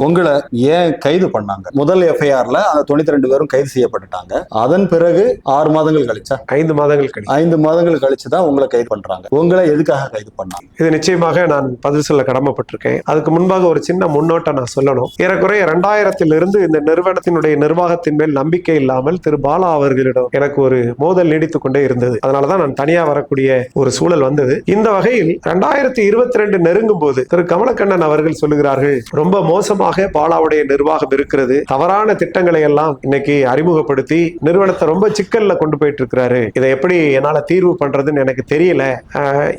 உங்களை ஏன் கைது பண்ணாங்க? முதல் எஃப்ஐஆர்ல அந்த 92 பேரும் கைது செய்யப்பட்டுட்டாங்க. அதன் பிறகு 6 மாதங்கள் கழிச்சா 5 மாதங்கள் கழிச்சு 5 மாதங்கள் கழிச்சுதான் உங்களை கைது பண்றாங்க. உங்களை எதுக்காக கைது பண்ணாங்க? இது நிச்சயமாக நான் பதில் சொல்ல கடமைப்பட்டிருக்கேன். அதுக்கு முன்பாக ஒரு சின்ன முன்னோட்டம் நான் சொல்லணும். ஏறக்குறைய 2000 இந்த நிறுவனத்தினுடைய நிர்வாகத்தின் மேல் நம்பிக்கை இல்லாமல் திரு பாலா அவர்களிடம் எனக்கு ஒரு மோதல் நீடித்துக் கொண்டே இருந்தது. அதனாலதான் நான் தனியா வரக்கூடிய ஒரு சூழல் வந்தது. இந்த வகையில் 2022 நெருங்கும் போது திரு கமலக்கண்ணன் அவர்கள் சொல்லுகிறார்கள், ரொம்ப மோசமாக பாலாவுடைய நிர்வாகம் இருக்கிறது, தவறான திட்டங்களை எல்லாம் இன்னைக்கு அறிமுகப்படுத்தி நிறுவனத்தை ரொம்ப சிக்கல்ல கொண்டு போயிட்டு இருக்கிறாரு, இதை எப்படி என்னால தீர்வு பண்றதுன்னு எனக்கு தெரியல,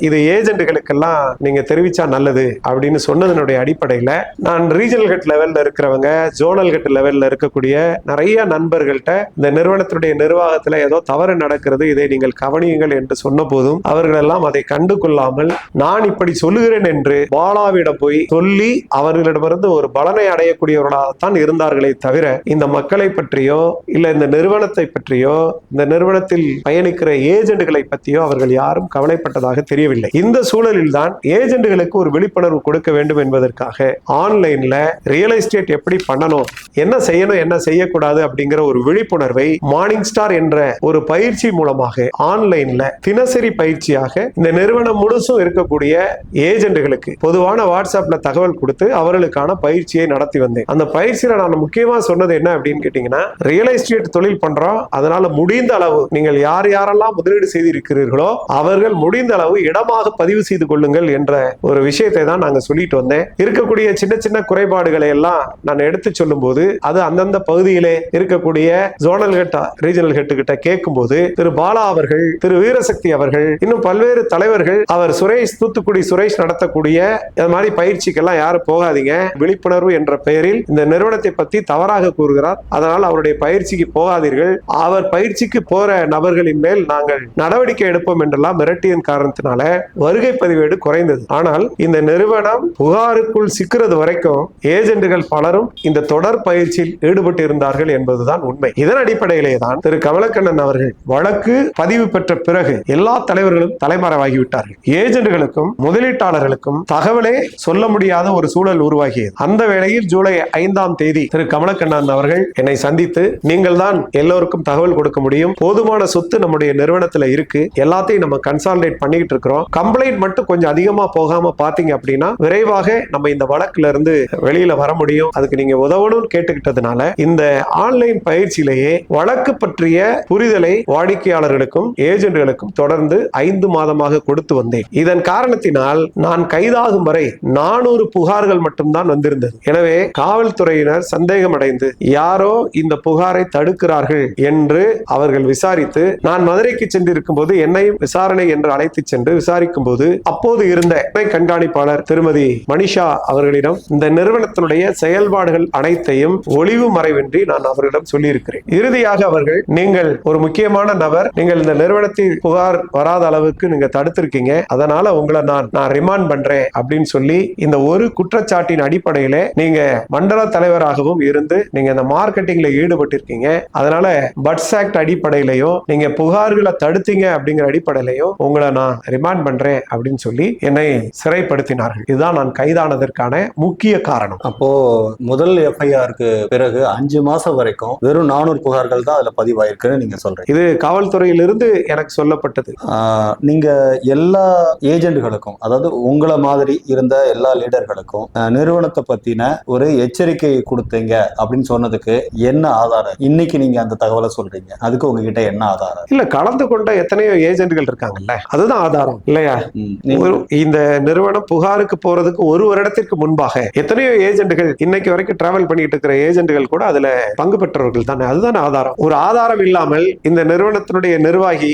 இது ஏஜென்ட்களுக்கெல்லாம் நீங்க தெரிவிச்சா நல்லது அப்படின்னு சொன்னதனுடைய அடிப்படையில நான் ரீஜனல் ஹெட் லெவல்ல இருக்கிறவங்க, ஜோனல் ஹெட் லெவல்ல இருக்கக்கூடிய நிறைய நண்பர்கள்ட்ட இந்த நிறுவனத்துடைய நிர்வாகத்துல ஏதோ தவறு நடக்கிறது, இதை நீங்கள் கவனியுங்கள் என்று சொன்ன போதும் அவர்கள் எல்லாம் அதை கண்டு கொள்ளாமல் நான் இப்படி சொல்லுகிறேன் என்று பாலாவிடம் போய் சொல்லி அவர்களிடமிருந்து ஒரு பலனை அடையக்கூடியவர்களாகத்தான் இருந்தார்களே தவிர இந்த மக்களை பற்றியோ இல்ல இந்த நிறுவனத்தை பற்றியோ இந்த நிறுவனத்தில் பயணிக்கிற ஏஜென்ட்களை பற்றியோ அவர்கள் யாரும் கவலைப்பட்டதாக தெரியவில்லை. இந்த சூழலில் தான் ஏஜென்ட்களுக்கு ஒரு விழிப்புணர்வு கொடுக்க வேண்டும் என்பதற்காக ஆன்லைன்ல ரியல் எஸ்டேட் எப்படி பண்ணணும், என்ன செய்யணும், என்ன செய்யக்கூடாது அப்படிங்கிற ஒரு விழிப்புணர்வை மார்னிங் ஸ்டார் என்ற ஒரு பயிற்சி மூலமாக ஆன்லைன்ல தினசரி பயிற்சியாக இந்த நிறுவனம் முழுசும் இருக்கக்கூடிய ஏஜென்ட்களுக்கு பொதுவான வாட்ஸ்அப்ல தகவல் கொடுத்து அவர்களுக்கான பயிற்சியை நடத்தி வந்தேன். அந்த பயிற்சியில நான் முக்கியமா சொன்னது என்ன அப்படின்னு கேட்டீங்கன்னா, ரியல் எஸ்டேட் தொழில் பண்றோம், அதனால முடிந்த அளவு நீங்கள் யாரெல்லாம் முதலீடு செய்திருக்கிறீர்களோ அவர்கள் முடிந்த அளவு இடமாக பதிவு செய்து கொள்ளுங்கள் என்ற ஒரு விஷயத்தை தான் நாங்க சொல்லிட்டு வந்தேன். இருக்கக்கூடிய சின்ன சின்ன குறைபாடுகளை எல்லாம் நான் எடுத்து சொல்லும் போது அது அந்தந்த பகுதியிலே இருக்கக்கூடிய ஜோனல் ஹெட், ரீஜனல் ஹெட் கிட்ட கேட்கும் போது திரு பாலா அவர்கள், திரு வீரசக்தி அவர்கள், இன்னும் பல்வேறு தலைவர்கள், அவர் சுரேஷ், தூத்துக்குடி சுரேஷ் நடத்தக்கூடிய இந்த மாதிரி பயிற்சிக்கெல்லாம் யாரும் போகாதீங்க, விழிப்புணர்வு என்ற பெயரில் இந்த நிறுவனத்தை பற்றி தவறாக கூறுகிறார், அதனால் அவருடைய பயிற்சிக்கு போகாதீர்கள், அவர் பயிற்சிக்கு போற நபர்களின் மேல் நாங்கள் நடவடிக்கை எடுப்போம் என்றெல்லாம் மிரட்டியின் காரணத்தினால வருகை பதிவேடு குறைந்தது. ஆனால் இந்த நிறுவனம் புகாருக்குள் சிக்கிறது வரைக்கும் ஏஜென்ட்கள் பலரும் இந்த தொடர் பயிற்சியில் ஈடுபட்டு இருந்தார்கள் என்பதுதான் உண்மை. இதன் அடிப்படையிலே தான் திரு கமலக்கண்ணன் அவர்கள் வழக்கு பதிவு பெற்ற பிறகு எல்லா தலைவர்களும் தலைமறைவாகிவிட்டார்கள். ஏஜென்ட்களுக்கும் முதலீட்டாளர்களுக்கும் தகவலே சொல்ல முடியாத ஒரு சூழல் உருவாகியது. அந்த வேளையில் ஜூலை 5ஆம் தேதி திரு கமலக்கண்ணன் அவர்கள் என்னை சந்தித்து, நீங்கள் தான் எல்லோருக்கும் தகவல் கொடுக்க முடியும், போதுமான சொத்து நம்முடைய நிறுவனத்துல இருக்கு, எல்லாத்தையும் நம்ம கன்சாலிடேட் பண்ணிட்டு இருக்கிறோம், கம்ப்ளைண்ட் மட்டும் கொஞ்சம் அதிகமா போகாம பாத்தீங்க அப்படின்னா விரைவாக நம்ம இந்த வழக்குல இருந்து வெளியில வர முடியும், அதுக்கு நீங்க உதவணும்னு கேட்டுக்கிட்டதுனால இந்த ஆன்லைன் பயிற்சியிலேயே வழக்கு பற்றிய புரிதலை வாடிக்கையாளர்களுக்கும் ஏஜென்ட்களுக்கும் தொடர்ந்து 5 மாதமாக கொடுத்து வந்தேன். இதன் காரணத்தினால் நான் கைதாகும் வரை 400 புகார்கள் மட்டும்தான் வந்திருந்தது. எனவே காவல்துறையினர் சந்தேகம் அடைந்து யாரோ இந்த புகாரை தடுக்கிறார்கள் என்று அவர்கள் விசாரித்து, நான் மதுரைக்கு சென்றிருக்கும் போது என்னையும் விசாரணை என்று அழைத்து சென்று விசாரிக்கும் போது அப்போது இருந்த கண்காணிப்பாளர் திருமதி மனிஷா அவர்களிடம் இந்த நிறுவனத்தினுடைய செயல்பாடுகள் அனைத்தையும் ஒளிவு மறைவின்றி நான் அவர்களிடம் சொல்லியிருக்கிறேன். இறுதியாக அவர்கள், நீங்கள் ஒரு முக்கியமான நபர், நீங்கள் இந்த நிறுவனத்தில் புகார் வராத அளவுக்கு நீங்க தடுத்திருக்கீங்க, அதனால உங்களை நான் ரிமாண்ட் பண்றேன் அப்படின்னு சொல்லி இந்த ஒரு குற்றச்சாட்டின் அடிப்படையில நீங்க மண்டல தலைவராகவும் இருந்து நீங்க இந்த மார்க்கெட்டிங்ல ஈடுபட்டிருக்கீங்க, அதனால பட்ஸ் ஆக்ட் அடிப்படையிலையும் நீங்க புகார்களை தடுத்தீங்க அப்படிங்கிற அடிப்படையிலையும் உங்களை நான் ரிமாண்ட் பண்றேன் அப்படின்னு சொல்லி என்னை சிறைப்படுத்தினார்கள். இதுதான் நான் கைதானதற்கான முக்கிய காரணம். அப்போ முதல் எஃப்ஐஆருக்கு பிறகு 5 மாசம் வரைக்கும் வெறும் 400 புகார்கள் தான் அதுல பதிவாயிருக்குன்னு நீங்க சொல்றீங்க. இது காவல்துறையிலிருந்து எனக்கு சொல்லப்பட்டது. நீங்க எல்லா ஏஜென்ட்களுக்கும், அதாவது உங்களை மாதிரி இருந்த எல்லா லீடர்களுக்கும் நிறுவனத்தை பத்தின ஒரு எச்சரிக்கை கொடுத்தீங்க அப்படின்னு சொன்னதுக்கு என்ன ஆதாரம்? இன்னைக்கு நீங்க அந்த தகவலை சொல்றீங்க, அதுக்கு உங்ககிட்ட என்ன ஆதாரம்? இல்ல, கலந்து கொண்ட எத்தனையோ ஏஜென்ட்கள் இருக்காங்கல்ல, அதுதான் ஆதாரம் இல்லையா? இந்த நிறுவனம் புகாருக்கு போறதுக்கு 1 வருடத்திற்கு முன்பாக எத்தனையோ ஏஜென்ட்கள், இன்னைக்கு வரைக்கும் டிராவல் பண்ணிட்டு இருக்கிற ஏஜென்ட்கள் கூட அதுல பங்கு பெற்றவர்கள் தானே, அதுதான் ஆதாரம். ஒரு ஆதாரம் இல்லாமல் இந்த நிறுவனத்தினுடைய நிர்வாகி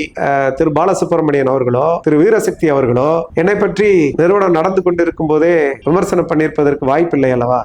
திரு பாலசுப்ரமணியன் அவர்களோ திரு வீரசக்தி அவர்களோ என்னை பற்றி நிறுவனம் நடந்து கொண்டிருக்கும் போதே விமர்சனம் பண்ணியிருப்பதற்கு வாய்ப்பு இல்லை அல்லவா?